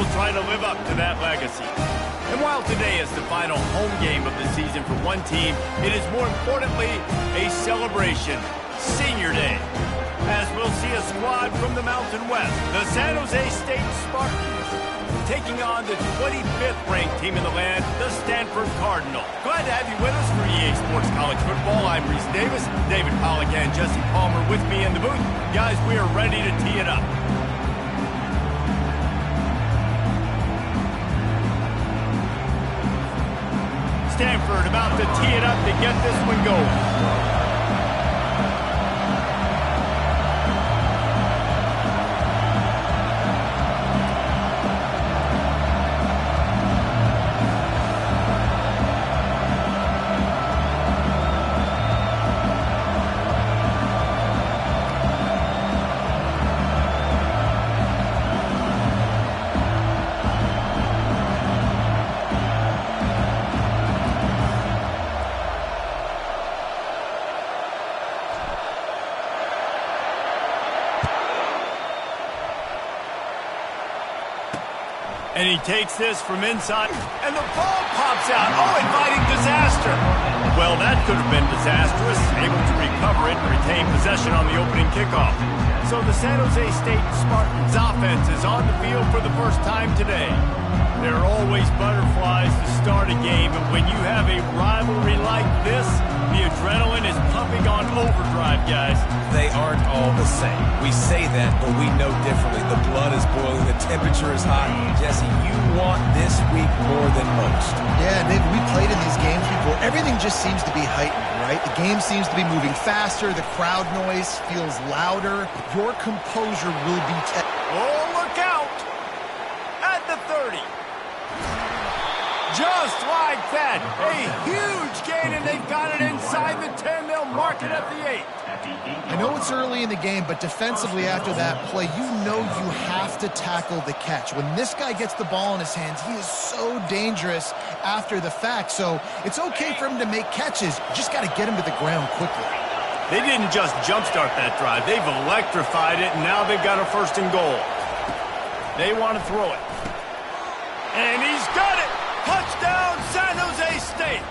will try to live up to that legacy. And while today is the final home game of the season for one team, it is more importantly a celebration, Senior Day. As we'll see a squad from the Mountain West, the San Jose State Spartans, taking on the 25th ranked team in the land, the Stanford Cardinal. Glad to have you with us for EA Sports College Football. I'm Reese Davis, David Pollack and Jesse Palmer with me in the booth. Guys, we are ready to tee it up. Stanford about to tee it up to get this one going. And he takes this from inside, and the ball pops out. Oh, inviting disaster. Well, that could have been disastrous. Able to recover it and retain possession on the opening kickoff. So the San Jose State Spartans offense is on the field for the first time today. There are always butterflies to start a game, and when you have a rivalry like this, the adrenaline is pumping on overdrive, guys. They aren't all the same. We say that, but we know differently. The blood is boiling, the temperature is hot. Jesse, you want this week more than most. Yeah, David, we played in these games before. Everything just seems to be heightened, right? The game seems to be moving faster. The crowd noise feels louder. Your composure will be tested. Oh, look out! At the 30. Just like that, a huge gain, and they've got it inside the 10. They'll mark it at the 8. I know it's early in the game, but defensively after that play, you know you have to tackle the catch. When this guy gets the ball in his hands, he is so dangerous after the fact. So it's okay for him to make catches. You just got to get him to the ground quickly. They didn't just jumpstart that drive. They've electrified it, and now they've got a 1st and goal. They want to throw it. And he's got it! Touchdown, San Jose State!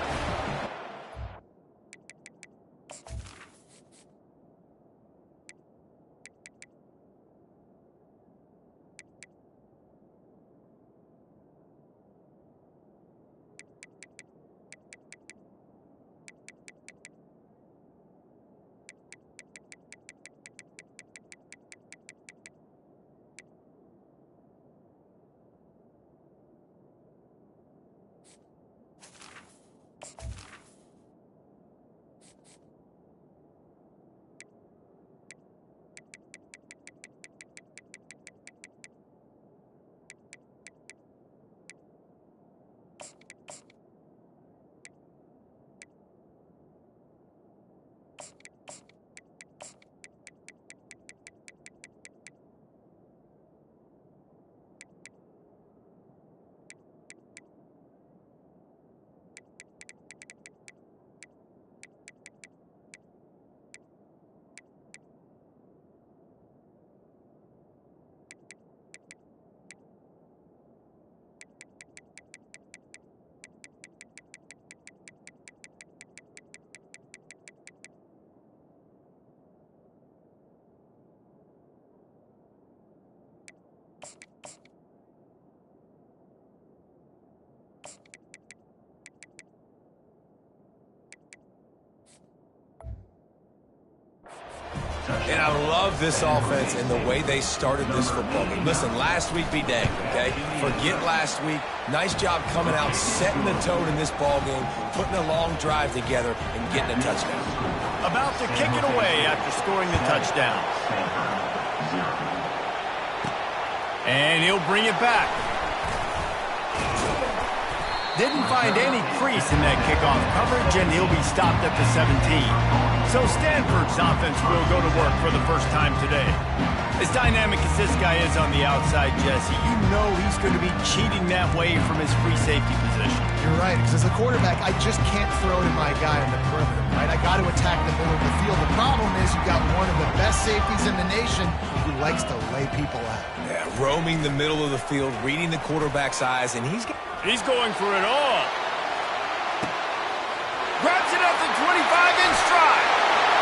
And I love this offense and the way they started this football game. Listen, last week be dang, okay? Forget last week. Nice job coming out, setting the tone in this ball game, putting a long drive together, and getting a touchdown. About to kick it away after scoring the touchdown. And he'll bring it back. Didn't find any crease in that kickoff coverage, and he'll be stopped at the 17. So Stanford's offense will go to work for the first time today. As dynamic as this guy is on the outside, Jesse, you know he's going to be cheating that way from his free safety position. You're right, because as a quarterback, I just can't throw to my guy on the perimeter, right? I got to attack the middle of the field. The problem is you've got one of the best safeties in the nation who likes to lay people out. Yeah, roaming the middle of the field, reading the quarterback's eyes, and he's going for it all. Grabs it at the 25 in stride.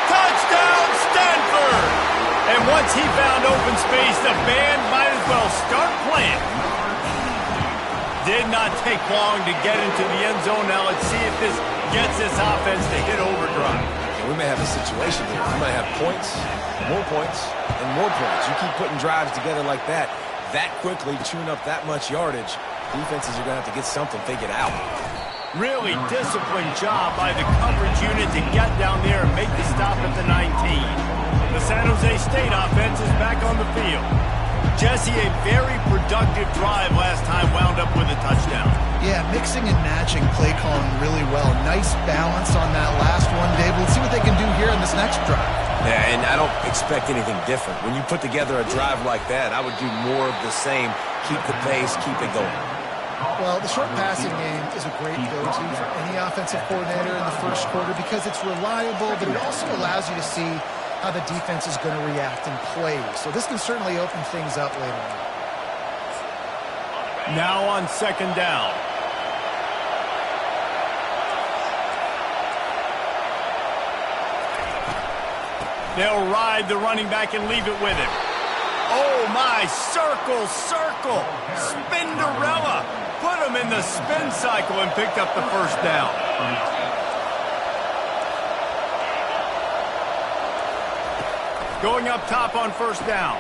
Touchdown, Stanford! And once he found open space, the band might as well start playing. Did not take long to get into the end zone. Now let's see if this gets this offense to hit overdrive. We may have a situation here. We might have points, and more points. You keep putting drives together like that quickly, chewing up that much yardage, defenses are going to have to get something figured out. Really disciplined job by the coverage unit to get down there and make the stop at the 19. The San Jose State offense is back on the field. Jesse, a very productive drive last time, wound up with a touchdown. Yeah, mixing and matching play calling really well. Nice balance on that last one, Dave. Let's see what they can do here in this next drive. Yeah, and I don't expect anything different. When you put together a drive like that, I would do more of the same. Keep the pace, keep it going. Well, the short passing game is a great go-to for any offensive coordinator in the first quarter because it's reliable, but it also allows you to see how the defense is going to react and play. So this can certainly open things up later on. Now on second down. They'll ride the running back and leave it with him. Oh, my. Circle. Spinderella. Put him in the spin cycle and picked up the first down. Going up top on first down.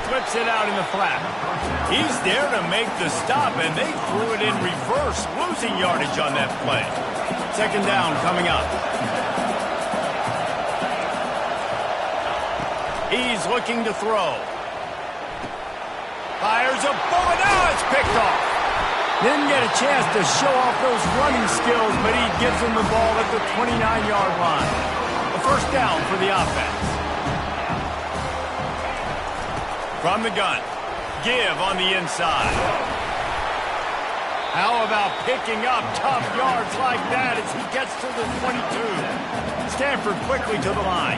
Flips it out in the flat. He's there to make the stop, and they threw it in reverse, losing yardage on that play. Second down coming up. He's looking to throw. Fires a bullet. Now it's picked off. Didn't get a chance to show off those running skills, but he gives him the ball at the 29-yard line. A first down for the offense. From the gun, give on the inside. How about picking up tough yards like that as he gets to the 22? Stanford quickly to the line.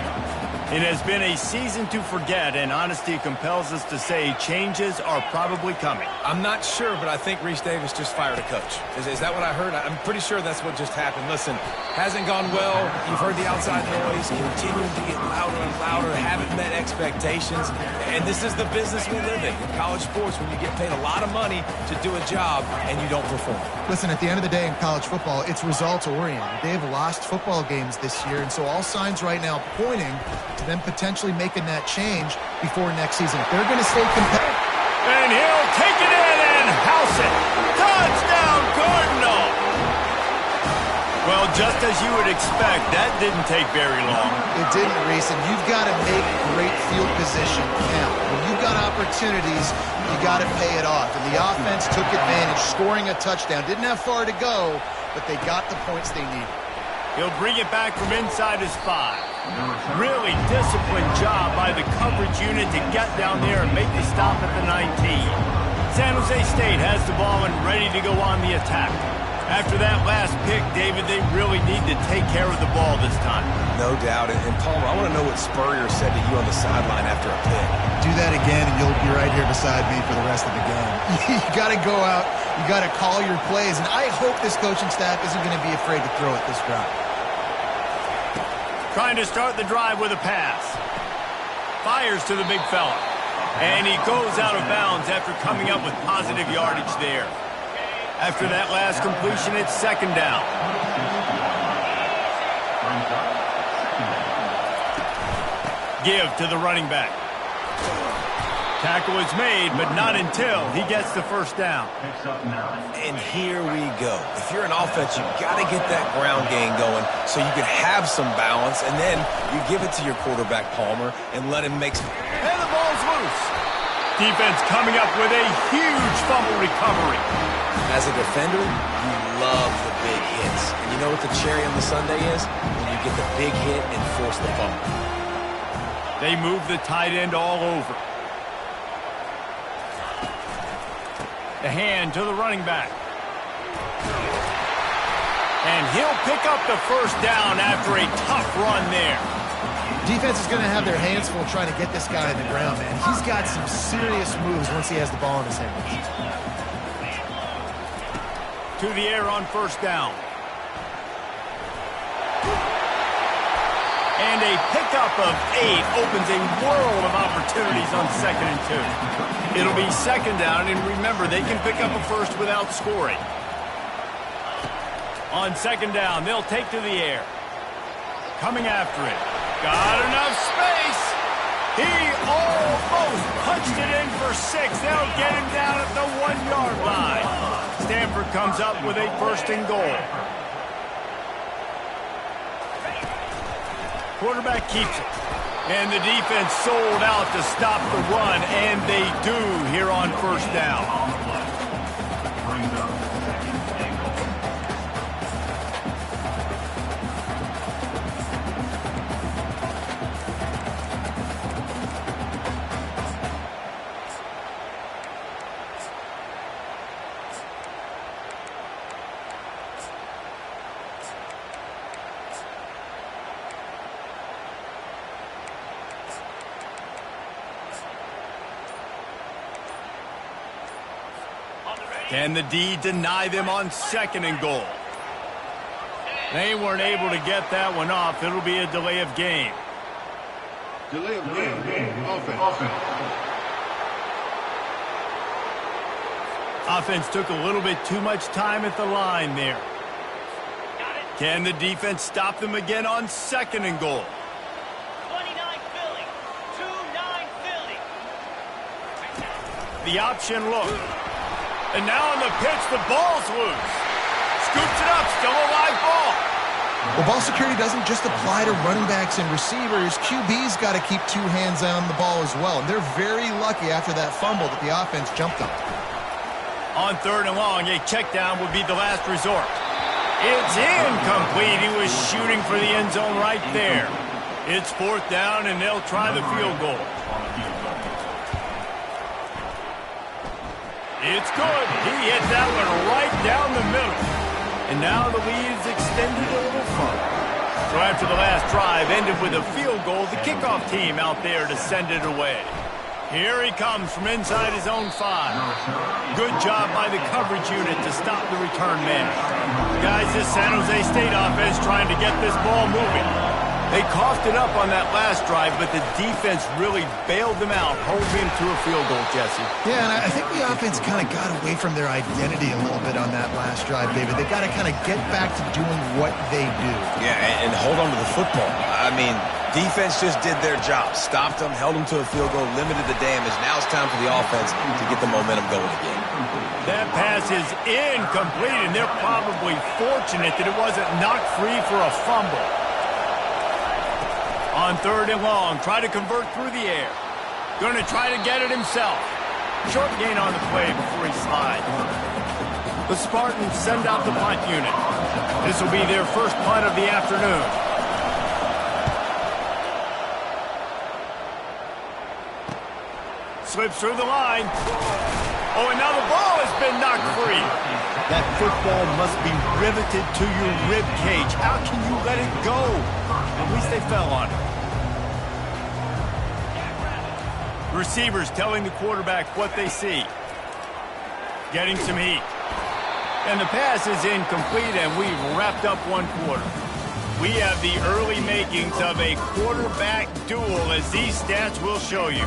It has been a season to forget, and honesty compels us to say changes are probably coming. I'm not sure, but I think Reese Davis just fired a coach. Is that what I heard? I'm pretty sure that's what just happened. Listen, hasn't gone well. You've heard the outside noise, continuing to get louder and louder, haven't met expectations. And this is the business we live in college sports, when you get paid a lot of money to do a job and you don't perform. Listen, at the end of the day in college football, it's results-oriented. They've lost football games this year, and so all signs right now pointing to them potentially making that change before next season. If they're going to stay competitive. And he'll take it in and house it. Touchdown, Cardinal! Well, just as you would expect, that didn't take very long. It didn't, Reese, and you've got to make great field position count. When you've got opportunities, you got to pay it off. And the offense took advantage, scoring a touchdown. Didn't have far to go, but they got the points they needed. He'll bring it back from inside his 5. Really disciplined job by the coverage unit to get down there and make the stop at the 19. San Jose State has the ball and ready to go on the attack. After that last pick, David, they really need to take care of the ball this time. No doubt. And Palmer, I want to know what Spurrier said to you on the sideline after a pick. Do that again, and you'll be right here beside me for the rest of the game. You got to go out. You got to call your plays. And I hope this coaching staff isn't going to be afraid to throw it this drive. Trying to start the drive with a pass. Fires to the big fella. And he goes out of bounds after coming up with positive yardage there. After that last completion, it's second down. Give to the running back. Tackle is made, but not until he gets the first down. And here we go. If you're an offense, you've got to get that ground game going so you can have some balance, and then you give it to your quarterback, Palmer, and let him make some... And the ball's loose. Defense coming up with a huge fumble recovery. As a defender, you love the big hits. And you know what the cherry on the sundae is? When you get the big hit and force the fumble. They move the tight end all over. The hand to the running back. And he'll pick up the first down after a tough run there. Defense is going to have their hands full trying to get this guy on the ground, man. He's got some serious moves once he has the ball in his hands. To the air on first down. And a pickup of 8 opens a world of opportunities on 2nd and 2. It'll be 2nd down, and remember, they can pick up a first without scoring. On 2nd down, they'll take to the air. Coming after it. Got enough space. He almost punched it in for 6. They'll get him down at the 1-yard line. Stanford comes up with a 1st and goal. Quarterback keeps it. And the defense sold out to stop the run, and they do here on 1st down. Can the D deny them on 2nd and goal? They weren't able to get that one off. It'll be a delay of game. Delay of game. Offense. Offense took a little bit too much time at the line there. Can the defense stop them again on 2nd and goal? 29 Philly. 2-9 Philly. The option look. And now on the pitch, the ball's loose. Scoops it up, still a live ball. Well, ball security doesn't just apply to running backs and receivers. QB's got to keep 2 hands on the ball as well. And they're very lucky after that fumble that the offense jumped on. On 3rd and long, a check down would be the last resort. It's incomplete. He was shooting for the end zone right there. It's 4th down, and they'll try the field goal. It's good. He hit that one right down the middle. And now the lead is extended a little further. So after the last drive ended with a field goal, the kickoff team out there to send it away. Here he comes from inside his own 5. Good job by the coverage unit to stop the return man. Guys, this San Jose State offense trying to get this ball moving. They coughed it up on that last drive, but the defense really bailed them out, holding him to a field goal, Jesse. Yeah, and I think the offense kind of got away from their identity a little bit on that last drive, David. They got to kind of get back to doing what they do. Yeah, and hold on to the football. I mean, defense just did their job. Stopped them, held them to a field goal, limited the damage. Now it's time for the offense to get the momentum going again. That pass is incomplete, and they're probably fortunate that it wasn't knocked free for a fumble. On 3rd and long, try to convert through the air. Going to try to get it himself. Short gain on the play before he slides. The Spartans send out the punt unit. This will be their first punt of the afternoon. Slips through the line. Oh, and now the ball has been knocked free. That football must be riveted to your rib cage. How can you let it go? At least they fell on it. Receivers telling the quarterback what they see. Getting some heat. And the pass is incomplete, and we've wrapped up 1 quarter. We have the early makings of a quarterback duel, as these stats will show you.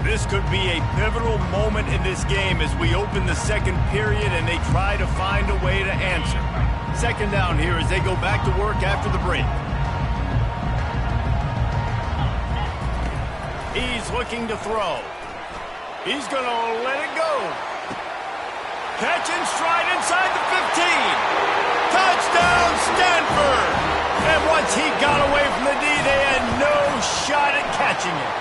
This could be a pivotal moment in this game as we open the 2nd period and they try to find a way to answer. 2nd down here as they go back to work after the break. He's looking to throw. He's going to let it go. Catch and stride inside the 15. Touchdown, Stanford! And once he got away from the D, they had no shot at catching it.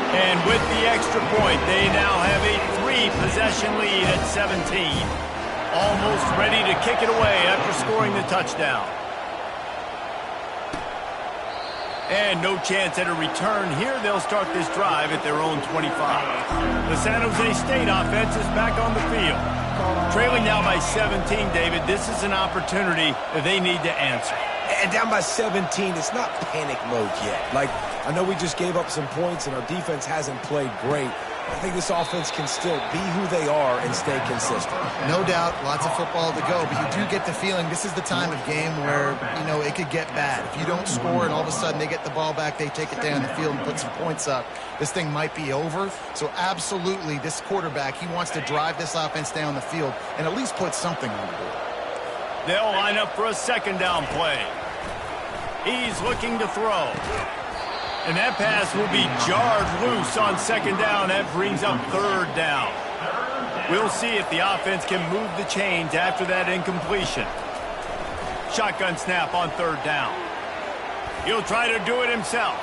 And with the extra point, they now have a 3-possession lead at 17. Almost ready to kick it away after scoring the touchdown. And no chance at a return here. They'll start this drive at their own 25. The San Jose State offense is back on the field. Trailing now by 17, David. This is an opportunity that they need to answer. And down by 17, it's not panic mode yet. Like, I know we just gave up some points and our defense hasn't played great. I think this offense can still be who they are and stay consistent. No doubt, lots of football to go, but you do get the feeling this is the time of game where, you know, it could get bad. If you don't score and all of a sudden they get the ball back, they take it down the field and put some points up, this thing might be over. So absolutely, this quarterback, he wants to drive this offense down the field and at least put something on the board. They'll line up for a second down play. He's looking to throw. And that pass will be jarred loose on second down. That brings up third down. We'll see if the offense can move the chains after that incompletion. Shotgun snap on third down. He'll try to do it himself.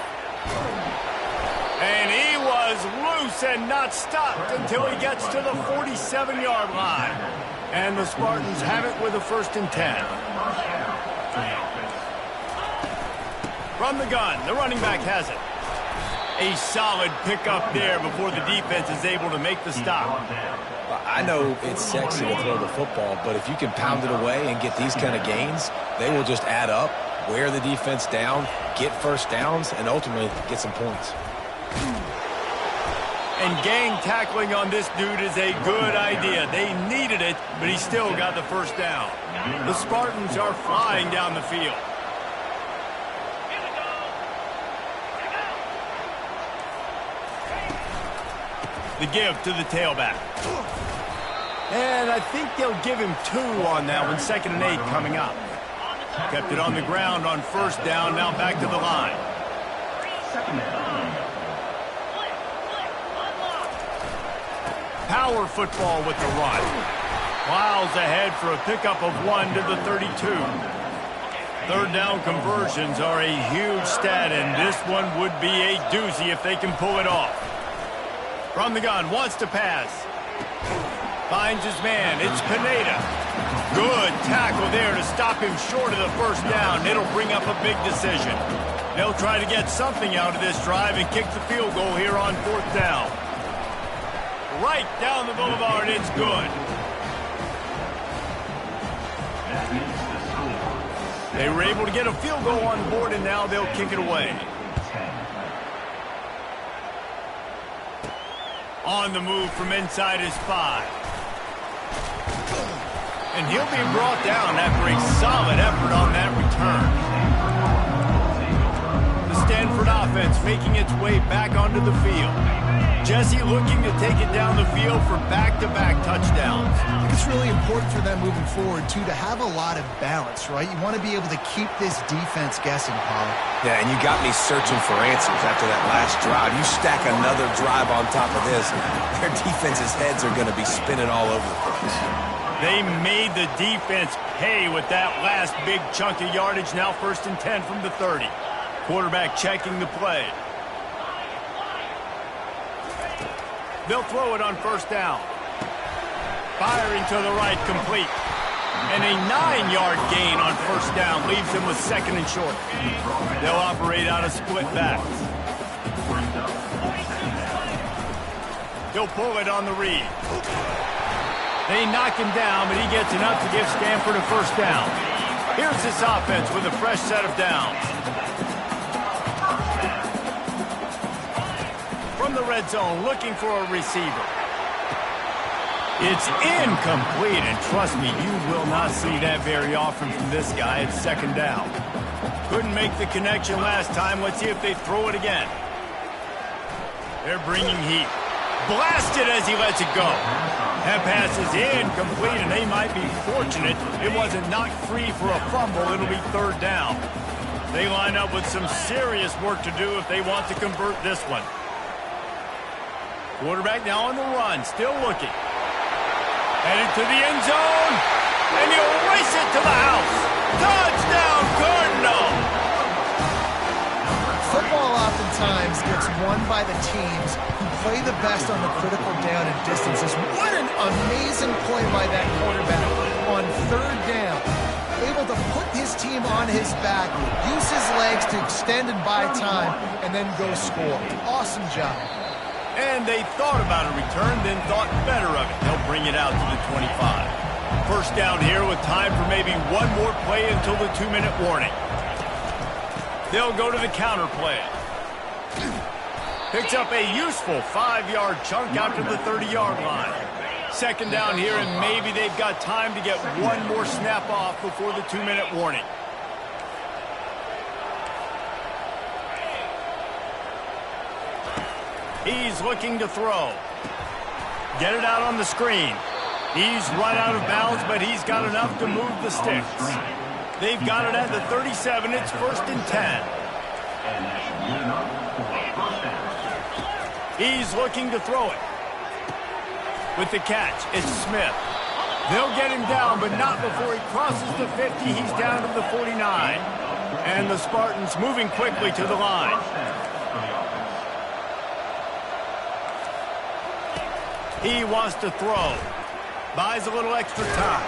And he was loose and not stopped until he gets to the 47-yard line. And the Spartans have it with a 1st and 10. From the gun, the running back has it. A solid pickup there before the defense is able to make the stop. I know it's sexy to throw the football, but if you can pound it away and get these kind of gains, they will just add up, wear the defense down, get first downs, and ultimately get some points. And gang tackling on this dude is a good idea. They needed it, but he still got the first down. The Spartans are flying down the field. The give to the tailback. And I think they'll give him 2 on that one. 2nd and 8 coming up. Kept it on the ground on 1st down. Now back to the line. Power football with the run. Miles ahead for a pickup of 1 to the 32. 3rd down conversions are a huge stat, and this one would be a doozy if they can pull it off. From the gun, wants to pass. Finds his man. It's Pineda. Good tackle there to stop him short of the 1st down. It'll bring up a big decision. They'll try to get something out of this drive and kick the field goal here on 4th down. Right down the boulevard, it's good. They were able to get a field goal on the board, and now they'll kick it away. On the move from inside his 5. And he'll be brought down after a solid effort on that return. The Stanford offense making its way back onto the field. Jesse looking to take it down the field for back-to-back touchdowns. I think it's really important for them moving forward, too, to have a lot of balance, right? You want to be able to keep this defense guessing, Paul. Yeah, and you got me searching for answers after that last drive. You stack another drive on top of this, their defense's heads are going to be spinning all over the place. They made the defense pay with that last big chunk of yardage. Now 1st and 10 from the 30. Quarterback checking the play. They'll throw it on 1st down. Firing to the right, complete. And a 9-yard gain on 1st down leaves them with 2nd and short. They'll operate out of split backs. He'll pull it on the read. They knock him down, but he gets enough to give Stanford a 1st down. Here's this offense with a fresh set of downs. From the red zone, looking for a receiver. It's incomplete, and trust me, you will not see that very often from this guy. It's 2nd down. Couldn't make the connection last time. Let's see if they throw it again. They're bringing heat. Blasted as he lets it go. That pass is incomplete, and they might be fortunate it wasn't knocked free for a fumble. It'll be 3rd down. They line up with some serious work to do if they want to convert this one. Quarterback now on the run, still looking. Headed to the end zone, and he'll race it to the house. Touchdown, Cardinal! Football oftentimes gets won by the teams who play the best on the critical down and distances. What an amazing play by that quarterback on 3rd down. able to put his team on his back, use his legs to extend and buy time, and then go score. Awesome job. And they thought about a return, then thought better of it. They'll bring it out to the 25. First down here with time for maybe one more play until the 2-minute warning. They'll go to the counter play. Picks up a useful 5-yard chunk out to the 30-yard line. Second down here, and maybe they've got time to get one more snap off before the 2-minute warning. He's looking to throw. Get it out on the screen. He's run out of bounds, but he's got enough to move the sticks. They've got it at the 37. It's 1st and 10. He's looking to throw it. With the catch, it's Smith. They'll get him down, but not before he crosses the 50. He's down to the 49. And the Spartans moving quickly to the line. He wants to throw. Buys a little extra time.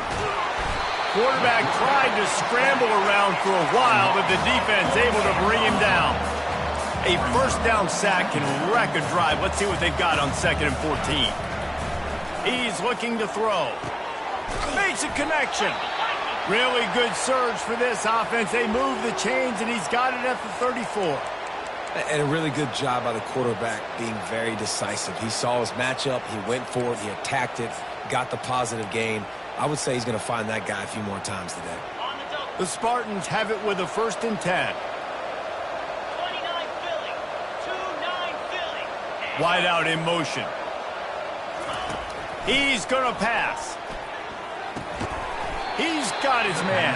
Quarterback tried to scramble around for a while, but the defense able to bring him down. A first down sack can wreck a drive. Let's see what they've got on 2nd and 14. He's looking to throw. Makes a connection. Really good surge for this offense. They move the chains, and he's got it at the 34. And a really good job by the quarterback being very decisive. He saw his matchup. He went for it. He attacked it. Got the positive gain. I would say he's going to find that guy a few more times today. The Spartans have it with a 1st and 10. 29 Philly. 2-9 Philly. Wide out in motion. He's going to pass. He's got his man.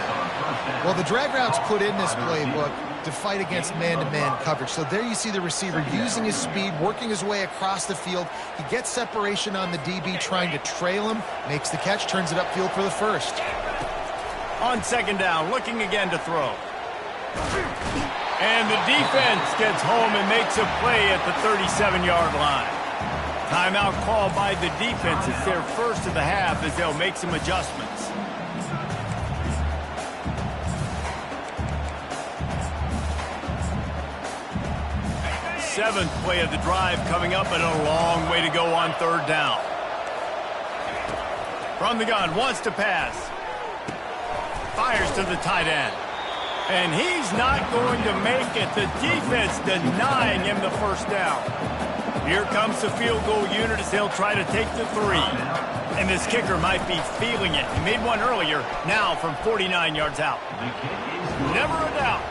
Well, the drag routes put in this playbook to fight against man-to-man coverage. So there you see the receiver using his speed, working his way across the field. He gets separation on the DB, trying to trail him, makes the catch, turns it upfield for the first. On 2nd down, looking again to throw. And the defense gets home and makes a play at the 37-yard line. Timeout called by the defense. It's their first of the half as they'll make some adjustments. Seventh play of the drive coming up, and a long way to go on 3rd down. From the gun, wants to pass. Fires to the tight end. And he's not going to make it. The defense denying him the first down. Here comes the field goal unit as they'll try to take the 3. And this kicker might be feeling it. He made one earlier, now from 49 yards out. Never a doubt.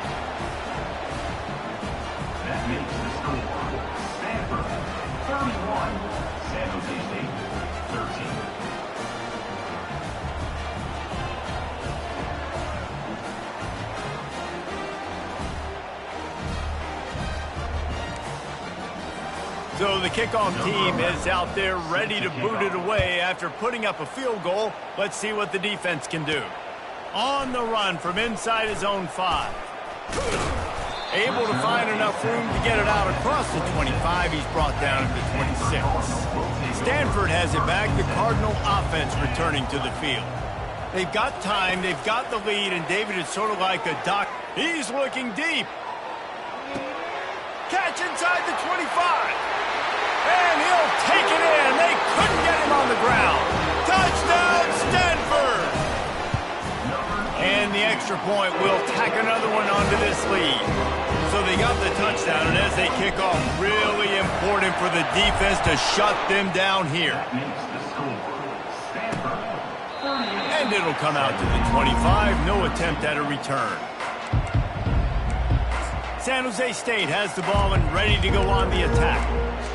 That makes the score Stanford 31, San Jose State 13. So the kickoff team is out there ready to boot it away after putting up a field goal. Let's see what the defense can do. On the run from inside his own 5. Able to find enough room to get it out across the 25. He's brought down at the 26. Stanford has it back. The Cardinal offense returning to the field. They've got time. They've got the lead, and David is sort of like a doc. He's looking deep. Catch inside the 25. And he'll take it in. They couldn't get him on the ground. Touchdown, Stanford! And the extra point will tack another one onto this lead. So they got the touchdown, and as they kick off, really important for the defense to shut them down here. And it'll come out to the 25. No attempt at a return. San Jose State has the ball and ready to go on the attack.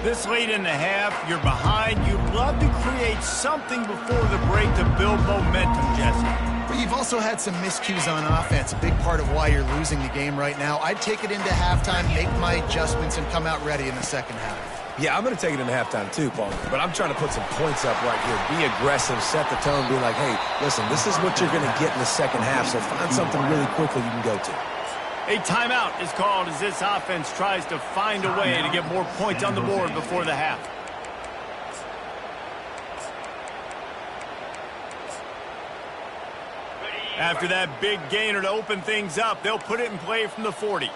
This late in the half, you're behind. You'd love to create something before the break to build momentum, Jesse. But you've also had some miscues on offense, a big part of why you're losing the game right now. I'd take it into halftime, make my adjustments, and come out ready in the second half. Yeah, I'm going to take it into halftime too, Paul. But I'm trying to put some points up right here. Be aggressive, set the tone, be like, hey, listen, this is what you're going to get in the second half, so find something really quickly you can go to. A timeout is called as this offense tries to find a way to get more points on the board before the half. Ready, After that big gainer to open things up, they'll put it in play from the 40.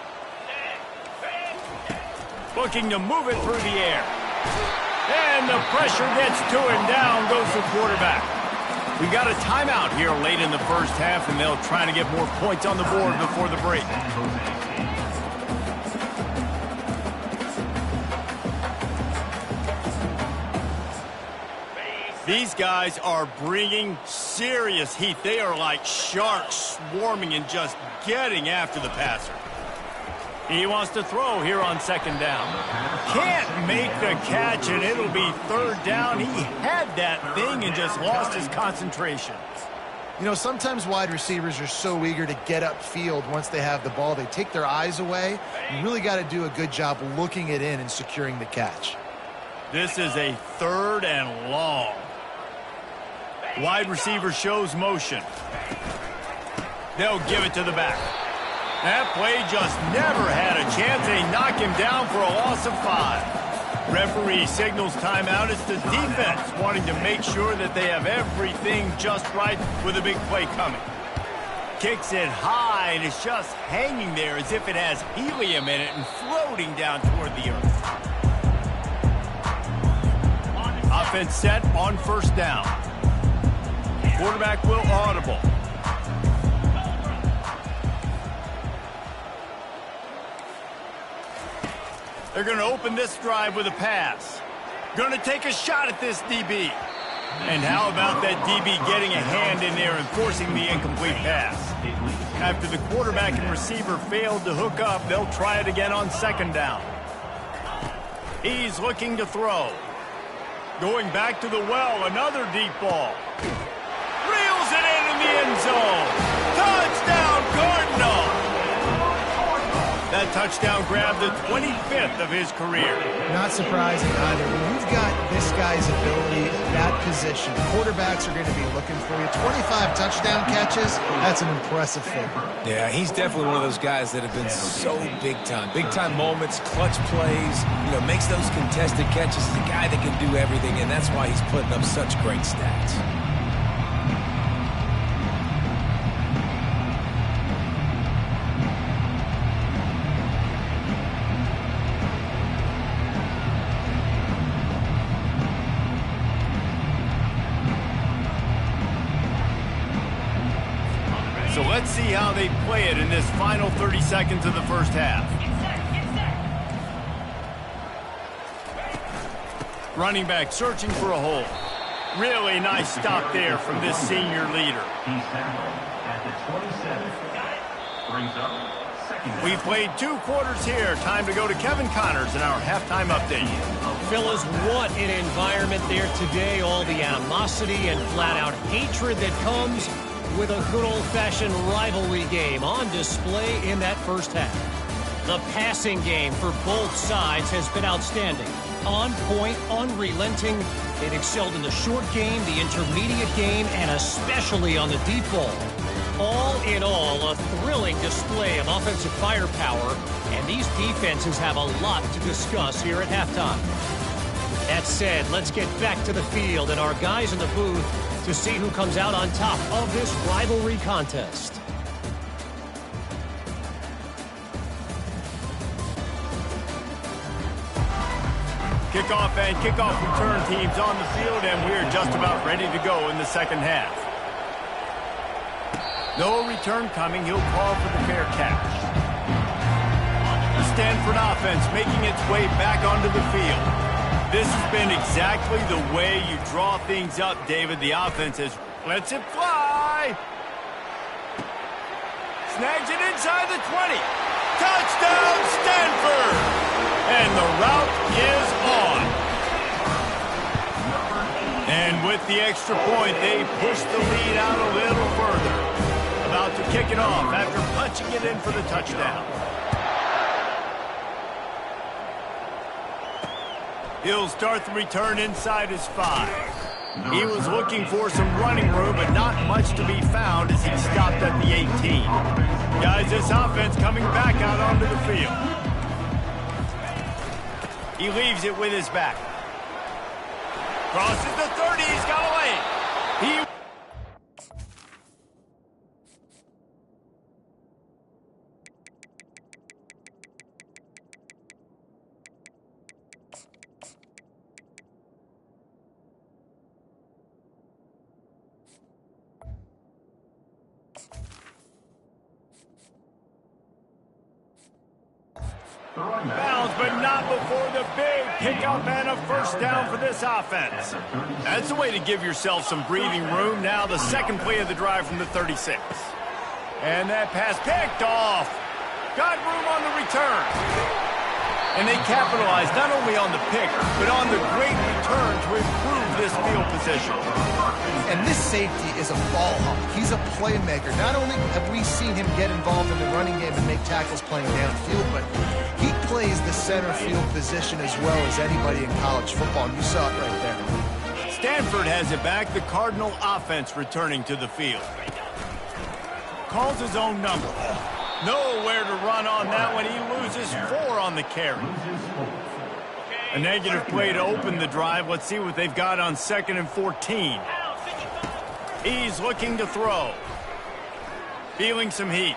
Looking to move it through the air. And the pressure gets to him. Down goes the quarterback. We got a timeout here late in the first half, and they'll try to get more points on the board before the break. These guys are bringing serious heat. They are like sharks swarming and just getting after the passer. He wants to throw here on second down. Can't make the catch, and it'll be third down. He had that thing and just lost his concentration. You know, sometimes wide receivers are so eager to get upfield once they have the ball. They take their eyes away. You really got to do a good job looking it in and securing the catch. This is a third and long. Wide receiver shows motion. They'll give it to the back. That play just never had a chance. They knock him down for a loss of 5. Referee signals timeout. It's the defense wanting to make sure that they have everything just right with a big play coming. Kicks it high, and it's just hanging there as if it has helium in it and floating down toward the earth. Offense set on first down. Quarterback will audible. They're going to open this drive with a pass. Going to take a shot at this DB. And how about that DB getting a hand in there and forcing the incomplete pass? After the quarterback and receiver failed to hook up, they'll try it again on second down. He's looking to throw. Going back to the well, another deep ball. Reels it in the end zone. Touchdown, Cardinal! That touchdown grabbed the 25th of his career. Not surprising either. When you've got this guy's ability, that position, quarterbacks are going to be looking for you. 25 touchdown catches, that's an impressive figure. Yeah, he's definitely one of those guys that have been so big time. Big time moments, clutch plays, you know, makes those contested catches. He's a guy that can do everything, and that's why he's putting up such great stats. So let's see how they play it in this final 30 seconds of the first half. Running back searching for a hole. Really nice stop there from this senior leader. He's tackled at the 27. Brings up second. We played 2 quarters here. Time to go to Kevin Connors in our halftime update. Fellas, what an environment there today. All the animosity and flat-out hatred that comes with a good old-fashioned rivalry game on display in that first half. The passing game for both sides has been outstanding. On point, unrelenting. They've excelled in the short game, the intermediate game, and especially on the deep ball. All in all, a thrilling display of offensive firepower, and these defenses have a lot to discuss here at halftime. That said, let's get back to the field and our guys in the booth to see who comes out on top of this rivalry contest. Kickoff and kickoff return teams on the field, and we're just about ready to go in the second half. No return coming. He'll call for the fair catch. The Stanford offense making its way back onto the field. This has been exactly the way you draw things up, David. The offense lets it fly. Snags it inside the 20. Touchdown, Stanford! And the route is on. And with the extra point, they push the lead out a little further. About to kick it off after punching it in for the touchdown. He'll start the return inside his 5. He was looking for some running room, but not much to be found as he stopped at the 18. Guys, this offense coming back out onto the field. He leaves it with his back. Crosses the 30, he's got away. Bounds, but not before the big pickup and a first down for this offense. That's a way to give yourself some breathing room. Now the second play of the drive from the 36. And that pass picked off. Got room on the return. And they capitalized not only on the pick, but on the great return to improve this field position. And this safety is a ball hawk. He's a playmaker. Not only have we seen him get involved in the running game and make tackles playing downfield, but he plays the center field position as well as anybody in college football. And you saw it right there. Stanford has it back. The Cardinal offense returning to the field. Calls his own number. Nowhere to run on that one. He loses 4 on the carry. A negative play to open the drive. Let's see what they've got on 2nd and 14. He's looking to throw. Feeling some heat.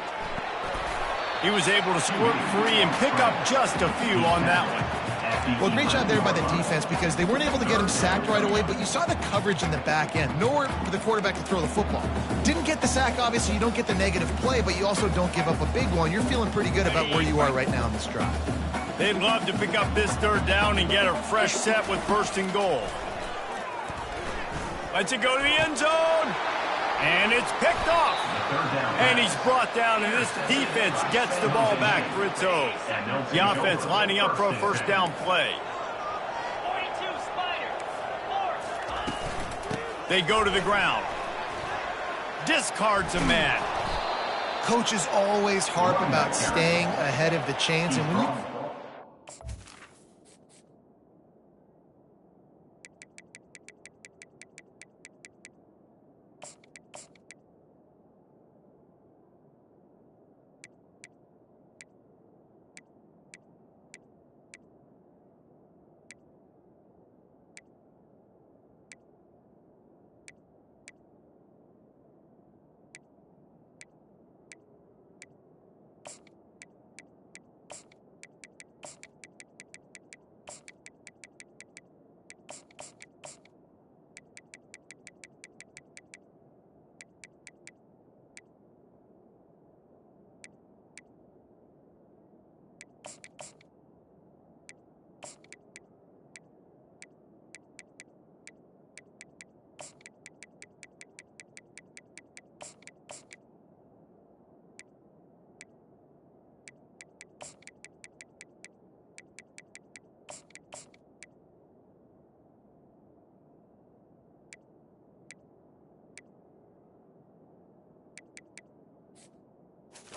He was able to squirt free and pick up just a few on that one. Well, great job there by the defense because they weren't able to get him sacked right away, but you saw the coverage in the back end. Nowhere for the quarterback to throw the football. Didn't get the sack, obviously. You don't get the negative play, but you also don't give up a big one. You're feeling pretty good about where you are right now in this drive. They'd love to pick up this 3rd down and get a fresh set with 1st and goal. Let's it go to the end zone. And it's picked off. And he's brought down, and this defense gets the ball back for its own. The offense lining up for a 1st down play. They go to the ground. Discards a man. Coaches always harp about staying ahead of the chains, and when you...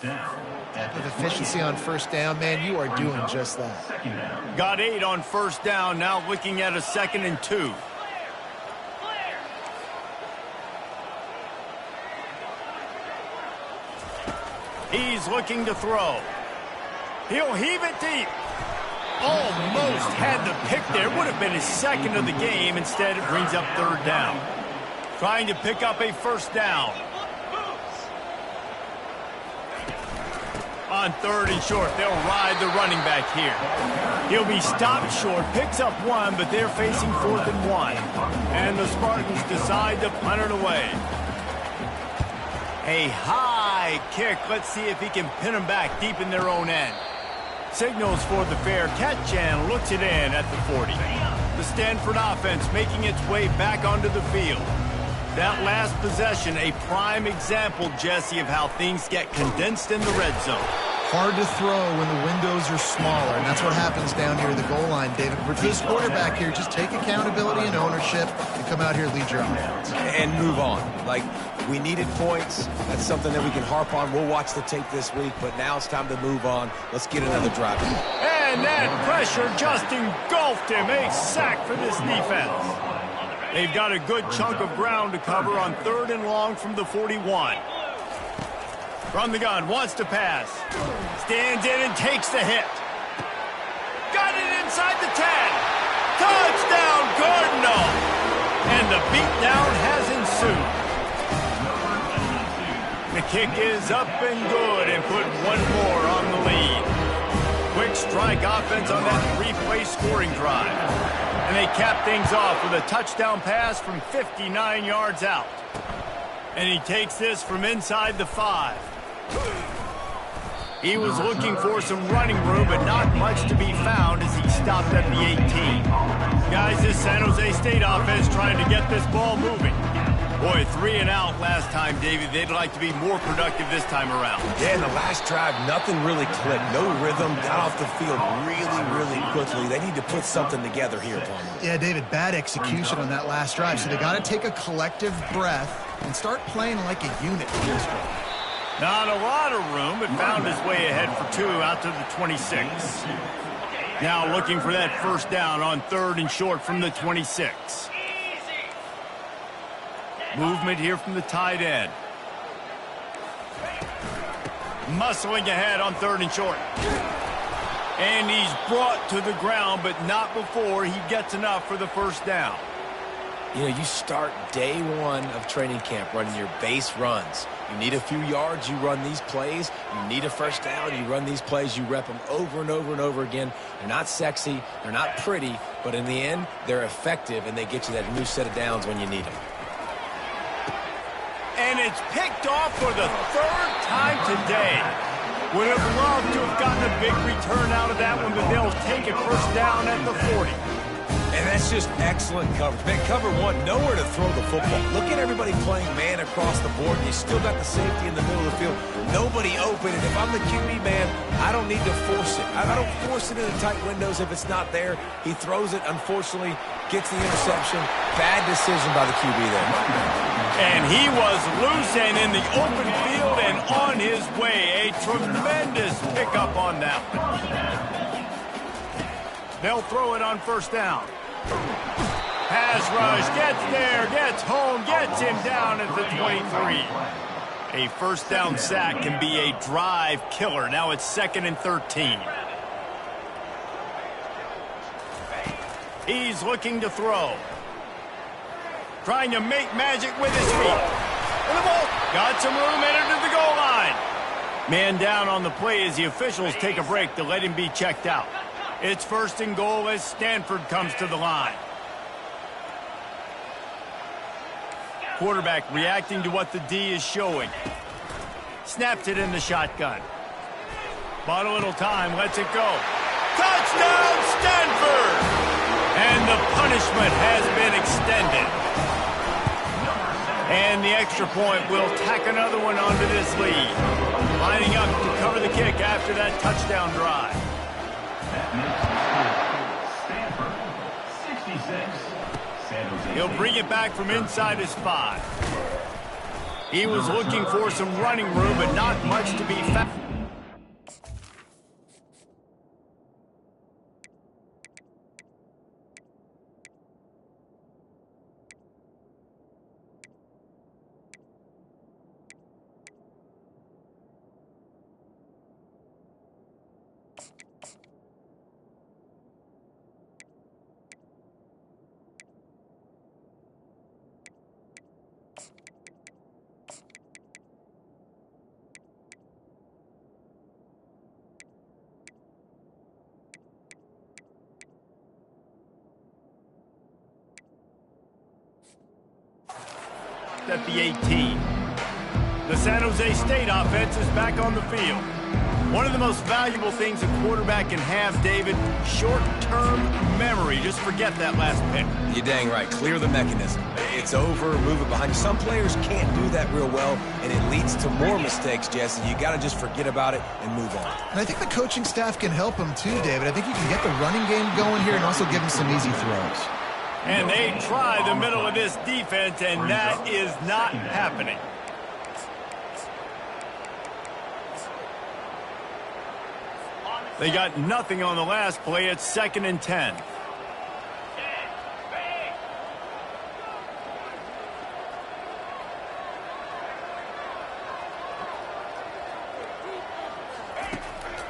Type of efficiency on 1st down, man, you are doing just that. Got 8 on 1st down, now looking at a 2nd and 2. He's looking to throw. He'll heave it deep. Almost had the pick there. Would have been his 2nd of the game. Instead, it brings up 3rd down. Trying to pick up a 1st down. On 3rd and short, they'll ride the running back here. He'll be stopped short, picks up 1, but they're facing 4th and 1. And the Spartans decide to punt it away. A high kick. Let's see if he can pin them back deep in their own end. Signals for the fair catch and looks it in at the 40. The Stanford offense making its way back onto the field. That last possession, a prime example, Jesse, of how things get condensed in the red zone. Hard to throw when the windows are smaller, and that's what happens down here at the goal line, David. For this quarterback here, just take accountability and ownership and come out here and lead your offense. And move on. Like, we needed points. That's something that we can harp on. We'll watch the tape this week, but now it's time to move on. Let's get another drive. And that pressure just engulfed him. A sack for this defense. They've got a good chunk of ground to cover on 3rd and long from the 41. From the gun, wants to pass. Stands in and takes the hit. Got it inside the 10. Touchdown, Cardinal. And the beatdown has ensued. The kick is up and good and put 1 more on the lead. Quick strike offense on that 3-play scoring drive. And they cap things off with a touchdown pass from 59 yards out. And he takes this from inside the 5. He was looking for some running room, but not much. much to be found as he stopped at the 18. Guys, this San Jose State offense trying to get this ball moving. Boy, 3 and out last time, David. They'd like to be more productive this time around. Yeah, in the last drive, nothing really clicked. No rhythm, got off the field really quickly. They need to put something together here, Palmer. Yeah, David, bad execution on that last drive. So they got to take a collective breath and start playing like a unit. Not a lot of room, but found his way ahead for 2 out to the 26. Now looking for that first down on 3rd and short from the 26. Movement here from the tight end. Muscling ahead on 3rd and short. And he's brought to the ground, but not before he gets enough for the first down. You know, you start day 1 of training camp running your base runs. You need a few yards, you run these plays. You need a first down, you run these plays. You rep them over and over and over again. They're not sexy, they're not pretty, but in the end, they're effective, and they get you that new set of downs when you need them. And it's picked off for the 3rd time today. Would have loved to have gotten a big return out of that one, but they'll take it first down at the 40. And that's just excellent coverage. Man, cover 1, nowhere to throw the football. Look at everybody playing man across the board. You still got the safety in the middle of the field. Nobody open. And if I'm the QB man, I don't need to force it. I don't force it into tight windows if it's not there. He throws it, unfortunately, gets the interception. Bad decision by the QB there. And he was loose and in the open field and on his way. A tremendous pickup on that one. They'll throw it on first down. Pass rush, gets there, gets home, gets him down at the 23. A first down sack can be a drive killer. Now it's 2nd and 13. He's looking to throw. Trying to make magic with his feet. And the ball got some room, entered to the goal line. Man down on the play as the officials take a break to let him be checked out. It's 1st and goal as Stanford comes to the line. Quarterback reacting to what the D is showing. Snaps it in the shotgun. Bought a little time, lets it go. Touchdown, Stanford! And the punishment has been extended. And the extra point will tack another one onto this lead. Lining up to cover the kick after that touchdown drive. Stanford, 66. He'll bring it back from inside his 5. He was looking for some running room, but not much to be found. At the 18. The San Jose State offense is back on the field. One of the most valuable things a quarterback can have, David, short-term memory. Just forget that last pick. You're dang right. Clear the mechanism. It's over, move it behind. Some players can't do that real well, and it leads to more mistakes, Jesse. You got to just forget about it and move on. And I think the coaching staff can help him too, David. I think you can get the running game going here and also give him some easy throws. And they try the middle of this defense, and that is not happening. They got nothing on the last play. It's 2nd and 10.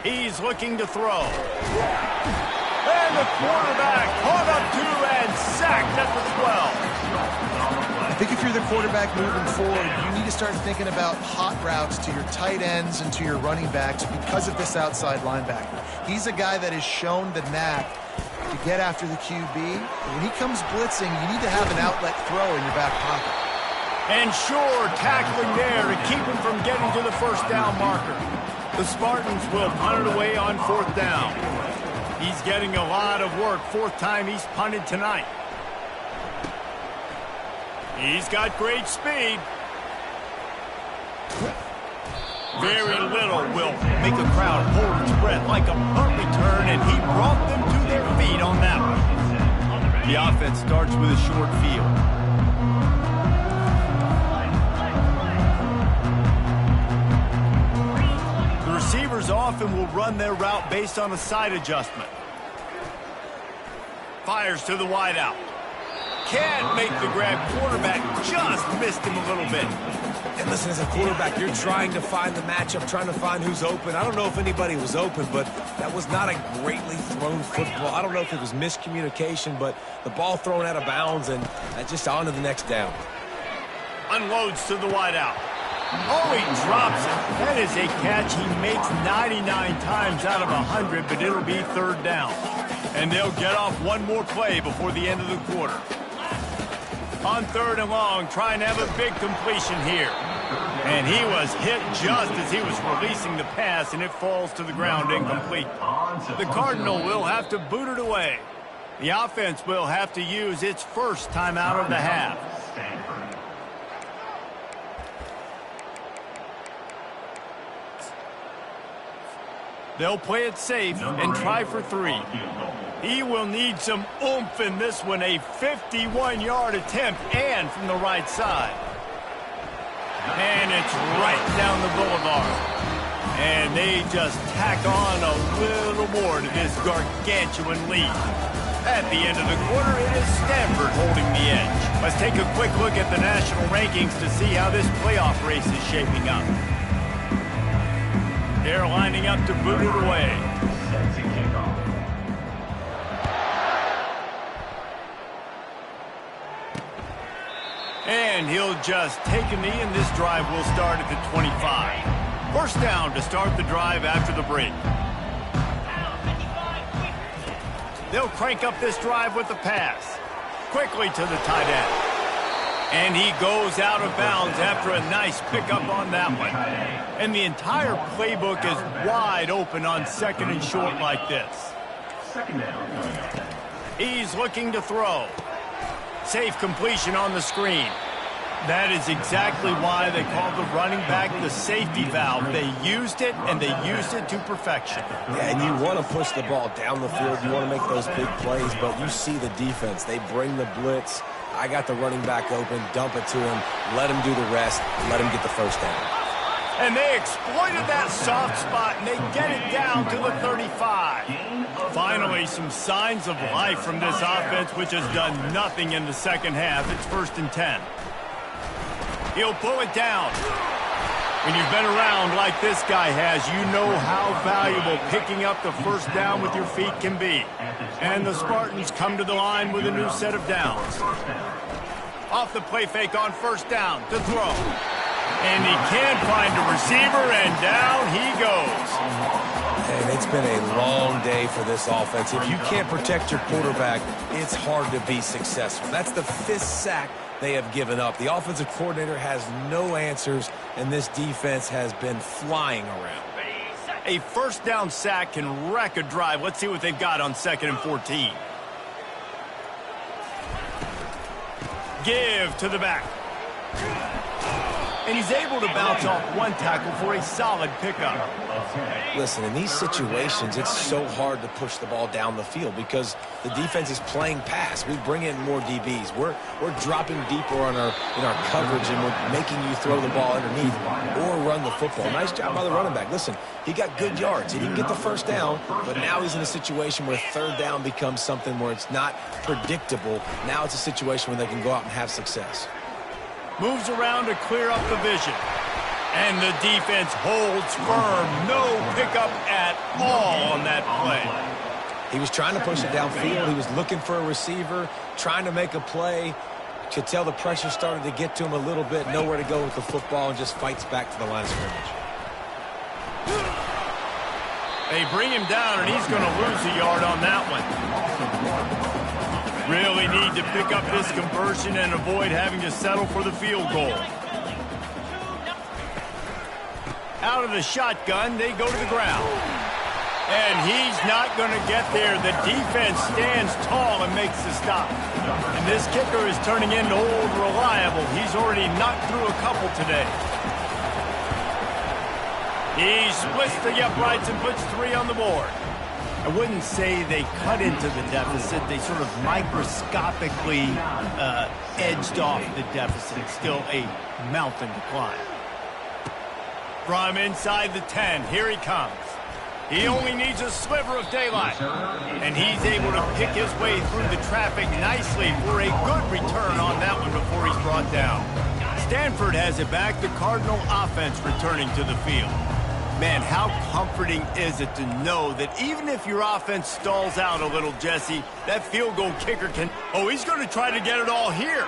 He's looking to throw. And the quarterback caught up to and sacked at the 12. I think if you're the quarterback moving forward, you need to start thinking about hot routes to your tight ends and to your running backs because of this outside linebacker. He's a guy that has shown the knack to get after the QB. And when he comes blitzing, you need to have an outlet throw in your back pocket. And sure, tackling there to keep him from getting to the first down marker. The Spartans will punt it away on 4th down. He's getting a lot of work. Fourth time he's punted tonight. He's got great speed. Very little will make a crowd hold its breath like a punt return, and he brought them to their feet on that one. The offense starts with a short field. The receivers often will run their route based on a side adjustment. Fires to the wideout. Can't make the grab. Quarterback just missed him a little bit. And listen, as a quarterback, you're trying to find the matchup, trying to find who's open. I don't know if anybody was open, but that was not a greatly thrown football. I don't know if it was miscommunication, but the ball thrown out of bounds and just on to the next down. Unloads to the wideout. Oh, he drops it. That is a catch he makes 99 times out of 100, but it'll be third down. And they'll get off one more play before the end of the quarter. On third and long, trying to have a big completion here. And he was hit just as he was releasing the pass, and it falls to the ground incomplete. The Cardinal will have to boot it away. The offense will have to use its first timeout of the half. They'll play it safe and try for 3. He will need some oomph in this one. A 51-yard attempt and from the right side. And it's right down the boulevard. And they just tack on a little more to this gargantuan lead. At the end of the quarter, it is Stanford holding the edge. Let's take a quick look at the national rankings to see how this playoff race is shaping up. They're lining up to boot it away. And he'll just take a knee, and this drive will start at the 25. First down to start the drive after the break. They'll crank up this drive with the pass. Quickly to the tight end. And he goes out of bounds after a nice pickup on that one. And the entire playbook is wide open on second and short like this. He's looking to throw. Safe completion on the screen. That is exactly why they call the running back the safety valve. They used it, and they used it to perfection. Yeah, and you want to push the ball down the field. You want to make those big plays, but you see the defense. They bring the blitz. I got the running back open, dump it to him, let him do the rest, let him get the first down. And they exploited that soft spot, and they get it down to the 35. Finally, some signs of life from this offense, which has done nothing in the second half. It's 1st and 10. He'll pull it down. When you've been around like this guy has, you know how valuable picking up the first down with your feet can be. And the Spartans come to the line with a new set of downs. Off the play fake on first down to throw. And he can't find a receiver, and down he goes. And it's been a long day for this offense. If you can't protect your quarterback, it's hard to be successful. That's the 5th sack they have given up. The offensive coordinator has no answers, and this defense has been flying around. A first down sack can wreck a drive. Let's see what they've got on 2nd and 14. Give to the back. And he's able to bounce off one tackle for a solid pickup. Listen, in these situations, it's so hard to push the ball down the field because the defense is playing pass. We bring in more DBs. We're dropping deeper in our coverage, and we're making you throw the ball underneath or run the football. Nice job by the running back. Listen, he got good yards. He didn't get the first down, but now he's in a situation where third down becomes something where it's not predictable. Now it's a situation where they can go out and have success. Moves around to clear up the vision. And the defense holds firm. No pickup at all on that play. He was trying to push it downfield. He was looking for a receiver, trying to make a play. Could tell the pressure started to get to him a little bit. Nowhere to go with the football, and just fights back to the line of scrimmage. They bring him down, and he's going to lose a yard on that one. Really need to pick up this conversion and avoid having to settle for the field goal. Out of the shotgun, they go to the ground. And he's not going to get there. The defense stands tall and makes the stop. And this kicker is turning into old reliable. He's already knocked through a couple today. He splits the uprights and puts 3 on the board. I wouldn't say they cut into the deficit. They sort of microscopically edged off the deficit. Still a mountain to climb. From inside the 10, here he comes. He only needs a sliver of daylight. And he's able to pick his way through the traffic nicely for a good return on that one before he's brought down. Stanford has it back. The Cardinal offense returning to the field. Man, how comforting is it to know that even if your offense stalls out a little, Jesse, that field goal kicker can... Oh, he's going to try to get it all here.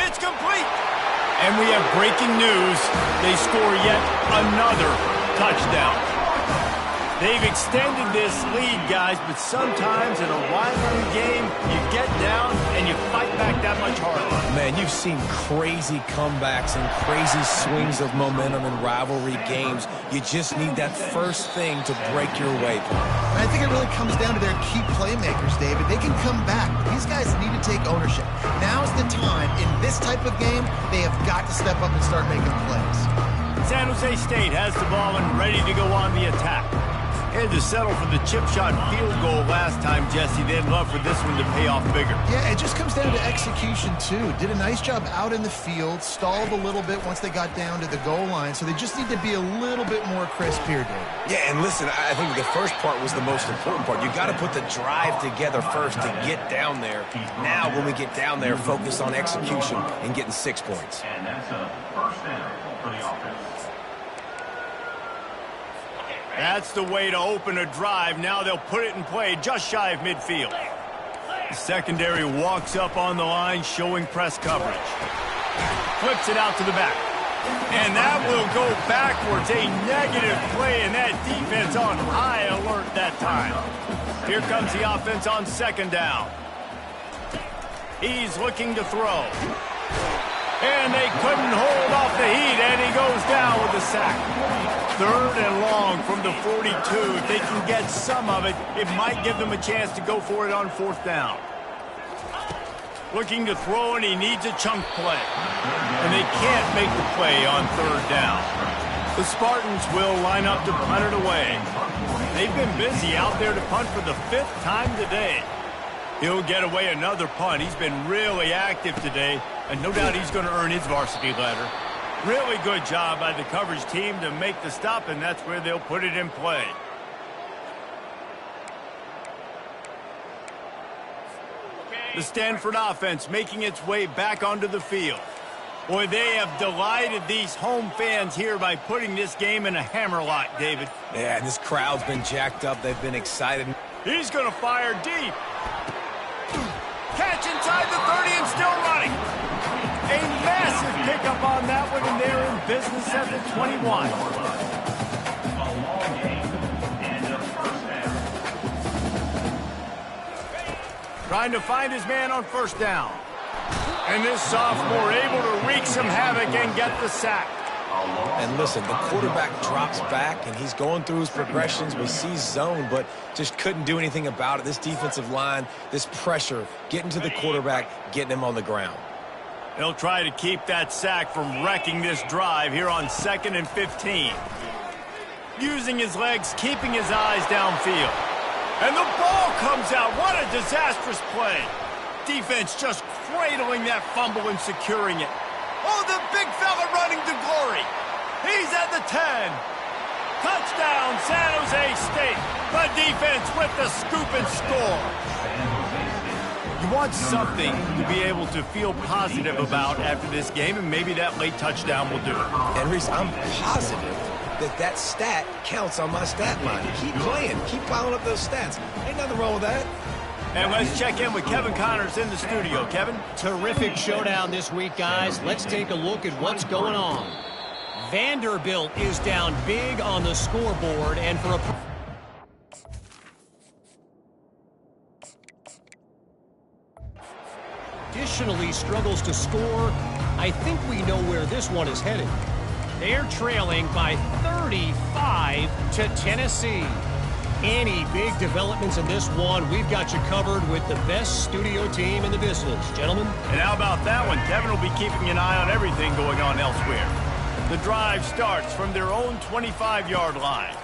It's complete. And we have breaking news. They score yet another touchdown. They've extended this lead, guys, but sometimes in a rivalry game, you get down and you fight back that much harder. Man, you've seen crazy comebacks and crazy swings of momentum in rivalry games. You just need that first thing to break your way. And I think it really comes down to their key playmakers, David. They can come back, but these guys need to take ownership. Now's the time. In this type of game, they have got to step up and start making plays. San Jose State has the ball and ready to go on the attack. Had to settle for the chip shot field goal last time, Jesse. They'd love for this one to pay off bigger. Yeah, it just comes down to execution, too. Did a nice job out in the field, stalled a little bit once they got down to the goal line, so they just need to be a little bit more crisp here, Dave. Yeah, and listen, I think the first part was the most important part. You got to put the drive together first to get down there. Now, when we get down there, focus on execution and getting 6 points. And that's a first down for the offense. That's the way to open a drive. Now they'll put it in play just shy of midfield. The secondary walks up on the line, showing press coverage. Flips it out to the back. And that will go backwards. A negative play, and that defense on high alert that time. Here comes the offense on second down. He's looking to throw. And they couldn't hold off the heat, and he goes down with a sack. 3rd and long from the 42. If they can get some of it, it might give them a chance to go for it on 4th down. Looking to throw, and he needs a chunk play. And they can't make the play on 3rd down. The Spartans will line up to punt it away. They've been busy out there to punt for the 5th time today. He'll get away another punt. He's been really active today, and no doubt he's going to earn his varsity letter. Really good job by the coverage team to make the stop, and that's where they'll put it in play. The Stanford offense making its way back onto the field. Boy, they have delighted these home fans here by putting this game in a hammerlock, David. Yeah, this crowd's been jacked up. They've been excited. He's going to fire deep. Catch inside the 30 and still running. A massive pickup on that one, and they're in business at the 21. Trying to find his man on 1st down. And this sophomore able to wreak some havoc and get the sack. And listen, the quarterback drops back, and he's going through his progressions. We see zone, but just couldn't do anything about it. This defensive line, this pressure, getting to the quarterback, getting him on the ground. They'll try to keep that sack from wrecking this drive here on 2nd and 15. Using his legs, keeping his eyes downfield. And the ball comes out. What a disastrous play. Defense just cradling that fumble and securing it. Oh, the big fella running to glory. He's at the 10. Touchdown, San Jose State. The defense with the scoop and score. You want something to be able to feel positive about after this game, and maybe that late touchdown will do it. And Reese, I'm positive that stat counts on my stat line. Keep playing. Keep piling up those stats. Ain't nothing wrong with that. And let's check in with Kevin Connors in the studio. Kevin? Terrific showdown this week, guys. Let's take a look at what's going on. Vanderbilt is down big on the scoreboard, and for a... additionally struggles to score. I think we know where this one is headed. They're trailing by 35 to Tennessee. Any big developments in this one, we've got you covered with the best studio team in the business. Gentlemen. And how about that one? Kevin will be keeping an eye on everything going on elsewhere. The drive starts from their own 25-yard line.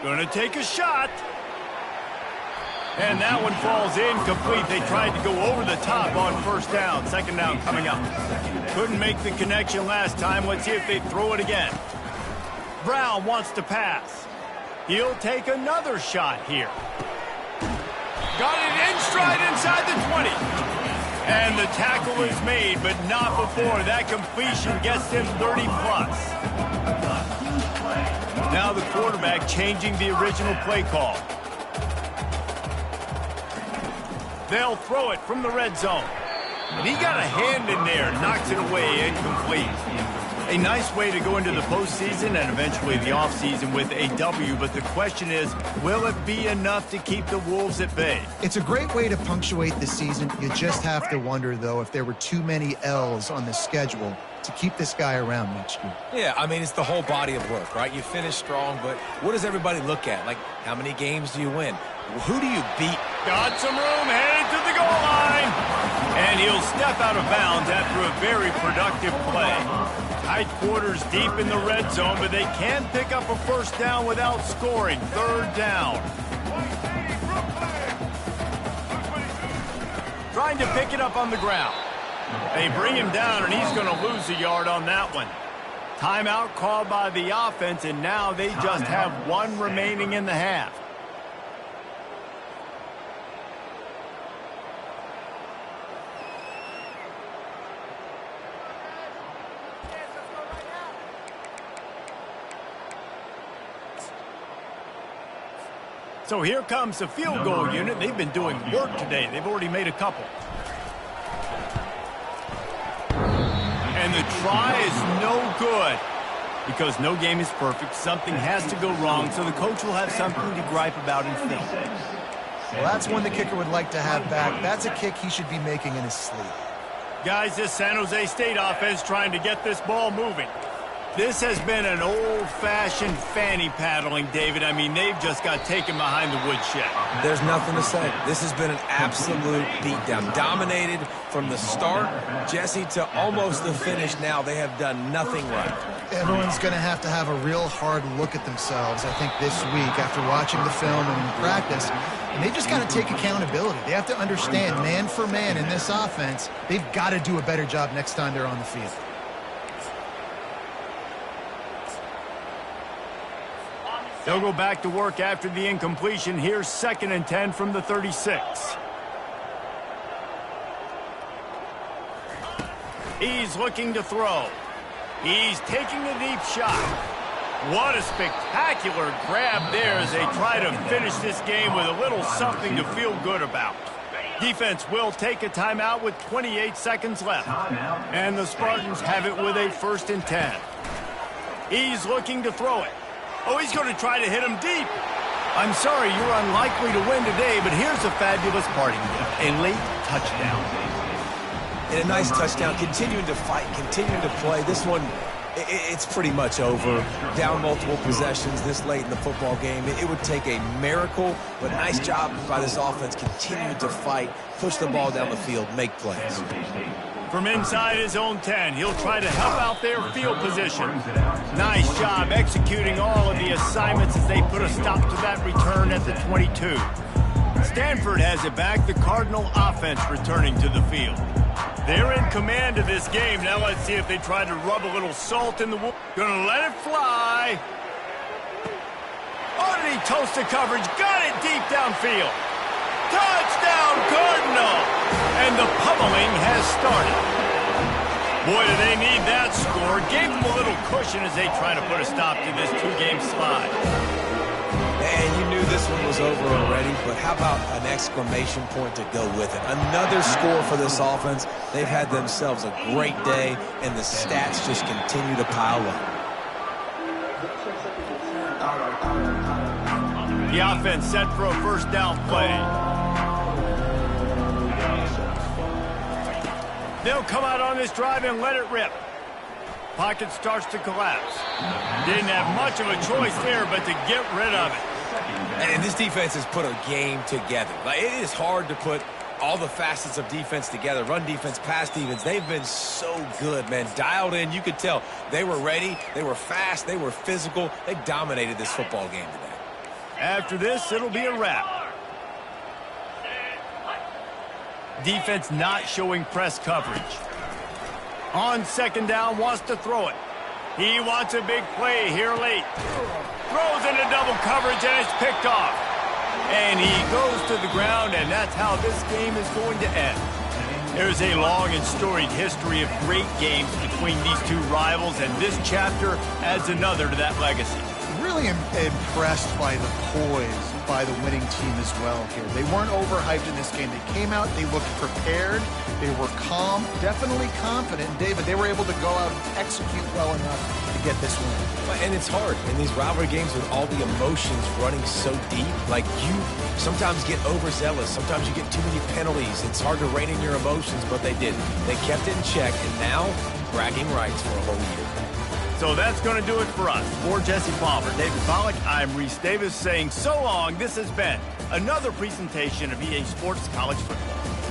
Gonna take a shot. And that one falls incomplete. They tried to go over the top on first down. Second down coming up. Couldn't make the connection last time. Let's see if they throw it again. Brown wants to pass. He'll take another shot here. Got it in stride inside the 20. And the tackle is made, but not before. That completion gets him 30+. Now the quarterback changing the original play call. They'll throw it from the red zone. And he got a hand in there, knocks it away, incomplete. A nice way to go into the postseason and eventually the offseason with a W, but the question is, will it be enough to keep the Wolves at bay? It's a great way to punctuate the season. You just have to wonder, though, if there were too many L's on the schedule to keep this guy around next year. Yeah, I mean, it's the whole body of work, right? You finish strong, but what does everybody look at? Like, how many games do you win? Who do you beat? Got some room, headed to the goal line. And he'll step out of bounds after a very productive play. Tight quarters deep in the red zone, but they can pick up a first down without scoring. Third down. Trying to pick it up on the ground. They bring him down, and he's going to lose a yard on that one. Timeout called by the offense, and now they just have one remaining in the half. So here comes the field goal unit. They've been doing work today. They've already made a couple. And the try is no good because no game is perfect. Something has to go wrong, so the coach will have something to gripe about in film. Well, that's one the kicker would like to have back. That's a kick he should be making in his sleep. Guys, this San Jose State offense trying to get this ball moving. This has been an old-fashioned fanny paddling, David. I mean, they've just got taken behind the woodshed. There's nothing to say. This has been an absolute beatdown. Dominated from the start, Jesse, to almost the finish now. They have done nothing right. Everyone's going to have a real hard look at themselves, I think, this week after watching the film and in practice. And they've just got to take accountability. They have to understand, man for man in this offense, they've got to do a better job next time they're on the field. They'll go back to work after the incompletion. Here's 2nd and 10 from the 36. He's looking to throw. He's taking a deep shot. What a spectacular grab there as they try to finish this game with a little something to feel good about. Defense will take a timeout with 28 seconds left. And the Spartans have it with a 1st and 10. He's looking to throw it. Oh, he's going to try to hit him deep. I'm sorry, you're unlikely to win today, but here's a fabulous parting gift. A late touchdown. And a nice touchdown, continuing to fight, continuing to play. This one, it's pretty much over. Down multiple possessions this late in the football game. It would take a miracle, but nice job by this offense, continuing to fight, push the ball down the field, make plays. From inside his own 10, he'll try to help out their field position. Nice job executing all of the assignments as they put a stop to that return at the 22. Stanford has it back, the Cardinal offense returning to the field. They're in command of this game. Now let's see if they try to rub a little salt in the wound. Gonna let it fly. Oh, did he toast the coverage? Got it deep downfield. Touchdown, Cardinal! And the pummeling has started. Boy, do they need that score. Gave them a little cushion as they try to put a stop to this two-game slide. And you knew this one was over already, but how about an exclamation point to go with it? Another score for this offense. They've had themselves a great day, and the stats just continue to pile up. The offense set for a first down play. They'll come out on this drive and let it rip. Pocket starts to collapse. Didn't have much of a choice there, but to get rid of it. And this defense has put a game together. Like, it is hard to put all the facets of defense together. Run defense, pass defense. They've been so good, man. Dialed in. You could tell they were ready. They were fast. They were physical. They dominated this football game today. After this, it'll be a wrap. Defense not showing press coverage. On second down, wants to throw it. He wants a big play here late. Throws into double coverage, and it's picked off. And he goes to the ground, and that's how this game is going to end. There's a long and storied history of great games between these two rivals, and this chapter adds another to that legacy. Really impressed by the poise by the winning team as well here. They weren't overhyped in this game. They came out, they looked prepared, they were calm, definitely confident. And David, they were able to go out and execute well enough to get this win. And it's hard in these rivalry games with all the emotions running so deep. Like, you sometimes get overzealous. Sometimes you get too many penalties. It's hard to rein in your emotions, but they did. They kept it in check, and now bragging rights for a whole year. So that's going to do it for us. For Jesse Palmer, David Pollack, I'm Reese Davis saying so long. This has been another presentation of EA Sports College Football.